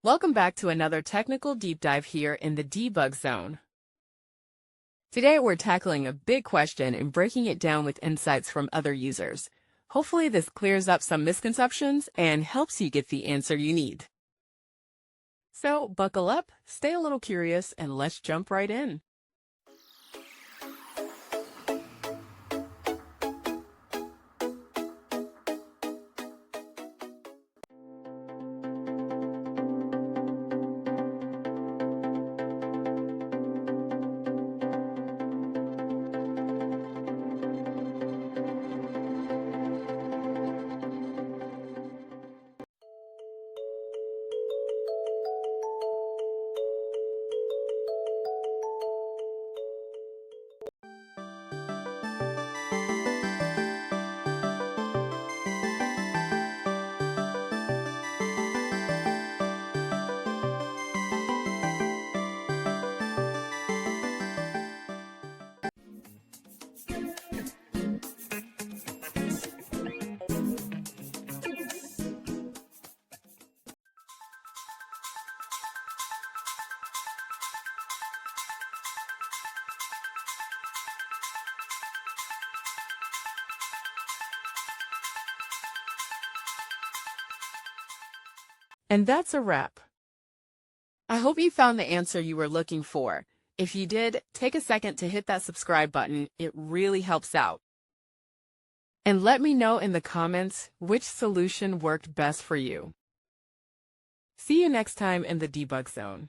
Welcome back to another technical deep dive here in the debug zone. Today we're tackling a big question and breaking it down with insights from other users. Hopefully this clears up some misconceptions and helps you get the answer you need. So buckle up, stay a little curious, and let's jump right in. And that's a wrap. I hope you found the answer you were looking for. If you did, take a second to hit that subscribe button. It really helps out. And let me know in the comments which solution worked best for you. See you next time in the debug zone.